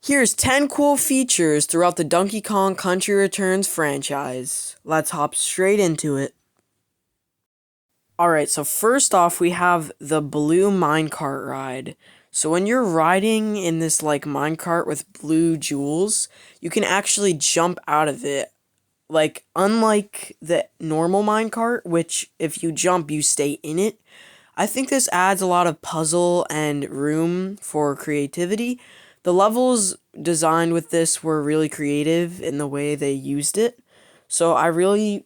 Here's 10 cool features throughout the Donkey Kong Country Returns franchise. Let's hop straight into it. Alright, so first off, we have the blue minecart ride. So when you're riding in this minecart with blue jewels, you can actually jump out of it. Unlike the normal minecart, which if you jump, you stay in it. I think this adds a lot of puzzle and room for creativity. The levels designed with this were really creative in the way they used it. So I really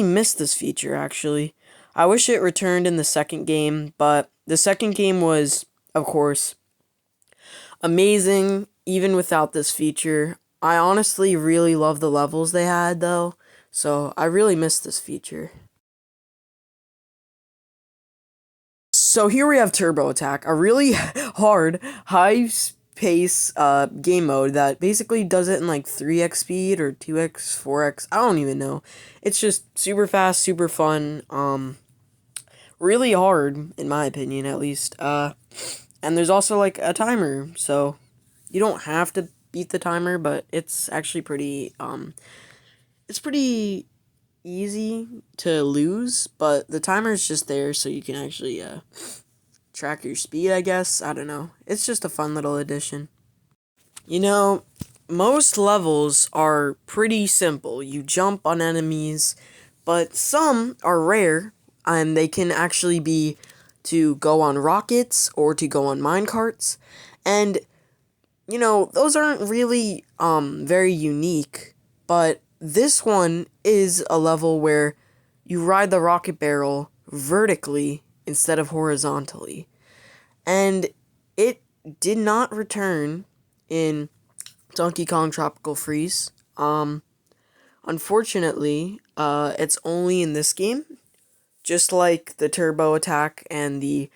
miss this feature actually. I wish it returned in the second game, but the second game was, of course, amazing even without this feature. I honestly really love the levels they had though, so I really miss this feature. So here we have Turbo Attack, a really hard, pace game mode that basically does it in 3x speed or 2x, 4x, I don't even know. It's just super fast, super fun, really hard, in my opinion at least. And there's also a timer, so you don't have to beat the timer, but it's actually it's pretty easy to lose, but the timer is just there so you can actually track your speed, I guess. I don't know. It's just a fun little addition. You know, most levels are pretty simple. You jump on enemies, but some are rare and they can actually be to go on rockets or to go on minecarts. And those aren't really very unique, but this one is a level where you ride the rocket barrel vertically instead of horizontally. And it did not return in Donkey Kong Tropical Freeze. Unfortunately, it's only in this game, just like the Turbo Attack and the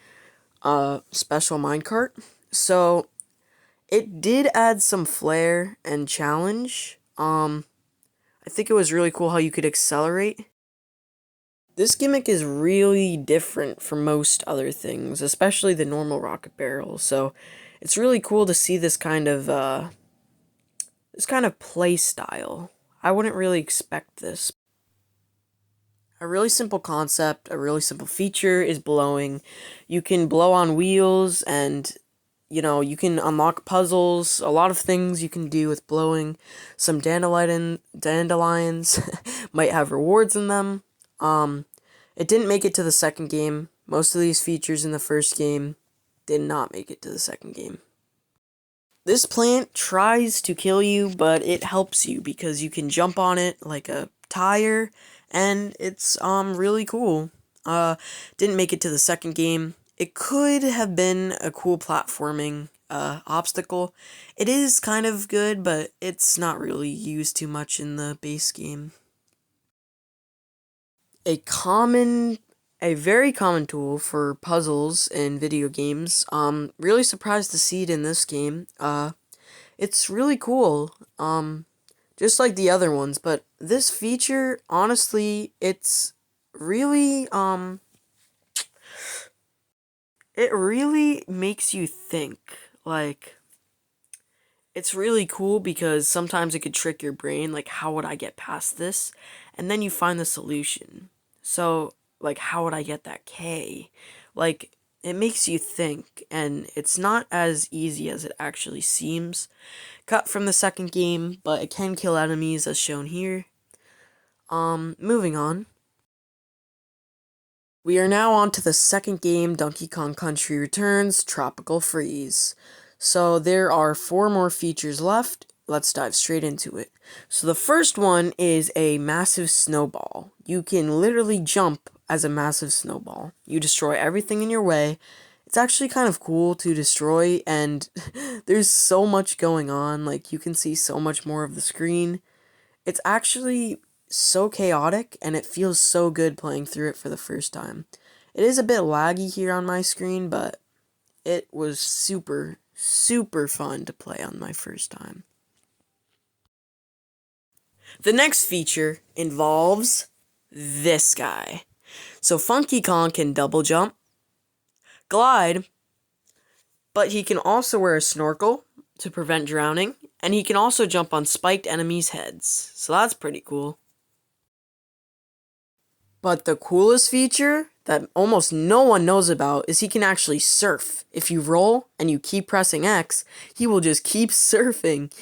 special minecart. So it did add some flair and challenge. I think it was really cool how you could accelerate. This gimmick is really different from most other things, especially the normal rocket barrel. So it's really cool to see this kind of play style. I wouldn't really expect this. A really simple concept, a really simple feature is blowing. You can blow on wheels and you can unlock puzzles, a lot of things you can do with blowing. Some dandelions might have rewards in them. It didn't make it to the second game. Most of these features in the first game did not make it to the second game. This plant tries to kill you, but it helps you because you can jump on it like a tire, and it's really cool. Didn't make it to the second game. It could have been a cool platforming obstacle. It is kind of good, but it's not really used too much in the base game. A common a very common tool for puzzles in video games. Really surprised to see it in this game. It's really cool. Just like the other ones, but this feature, honestly, it's really it really makes you think. Like, it's really cool because sometimes it could trick your brain, like, how would I get past this? And then you find the solution. So, like, how would I get that K? Like, it makes you think, and it's not as easy as it actually seems. Cut from the second game, but it can kill enemies as shown here. Moving on. We are now on to the second game, Donkey Kong Country Returns Tropical Freeze. So there are 4 more features left. Let's dive straight into it. So the first one is a massive snowball. You can literally jump as a massive snowball. You destroy everything in your way. It's actually kind of cool to destroy, and there's so much going on. Like, you can see so much more of the screen. It's actually so chaotic, and it feels so good playing through it for the first time. It is a bit laggy here on my screen, but it was super, super fun to play on my first time. The next feature involves this guy. So Funky Kong can double jump, glide, but he can also wear a snorkel, to prevent drowning, and he can also jump on spiked enemies' heads, so that's pretty cool. But the coolest feature that almost no one knows about is he can actually surf. If you roll and you keep pressing X, he will just keep surfing.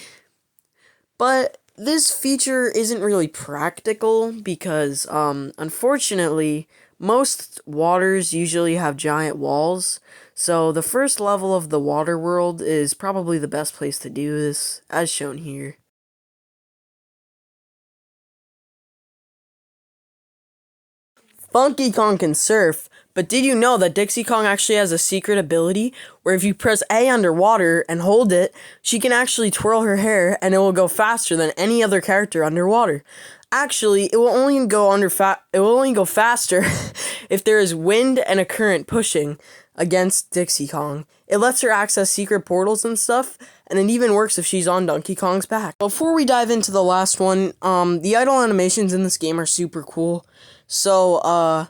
But this feature isn't really practical because, unfortunately, most waters usually have giant walls. So the first level of the water world is probably the best place to do this, as shown here. Funky Kong can surf, but did you know that Dixie Kong actually has a secret ability where if you press A underwater and hold it, she can actually twirl her hair and it will go faster than any other character underwater. Actually, it will only go faster if there is wind and a current pushing against Dixie Kong. It lets her access secret portals and stuff, and it even works if she's on Donkey Kong's back. Before we dive into the last one, the idle animations in this game are super cool. So,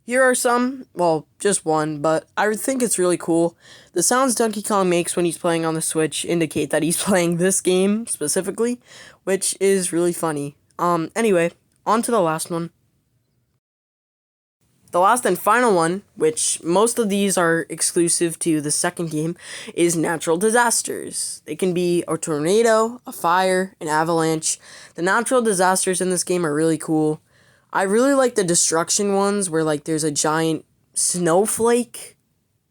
here are some, well, just one, but I think it's really cool. The sounds Donkey Kong makes when he's playing on the Switch indicate that he's playing this game specifically, which is really funny. Anyway, on to the last one. The last and final one, which most of these are exclusive to the second game, is natural disasters. They can be a tornado, a fire, an avalanche. The natural disasters in this game are really cool. I really like the destruction ones where like there's a giant snowflake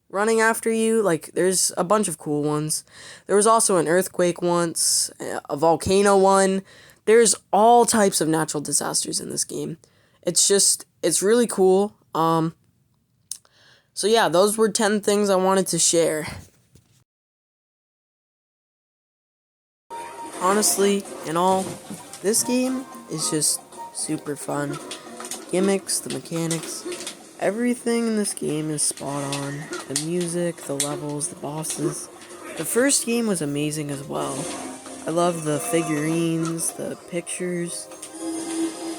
running after you. Like there's a bunch of cool ones. There was also an earthquake once, a volcano one. There's all types of natural disasters in this game. It's really cool. So yeah, those were 10 things I wanted to share. Honestly, in all, this game is just super fun. Gimmicks, the mechanics, everything in this game is spot on. The music, the levels, the bosses. The first game was amazing as well. I love the figurines, the pictures.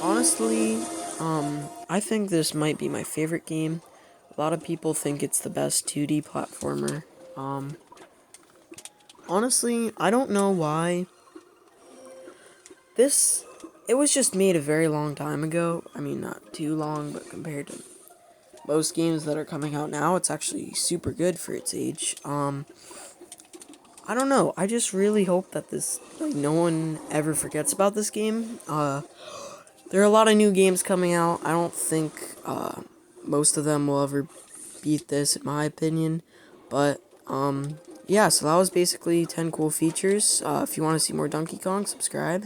Honestly, I think this might be my favorite game. A lot of people think it's the best 2D platformer. Honestly, I don't know why. It was just made a very long time ago. I mean, not too long, but compared to most games that are coming out now, it's actually super good for its age. I don't know. I just really hope that no one ever forgets about this game. There are a lot of new games coming out. I don't think, most of them will ever beat this, in my opinion. But, yeah, so that was basically 10 cool features. If you want to see more Donkey Kong, subscribe.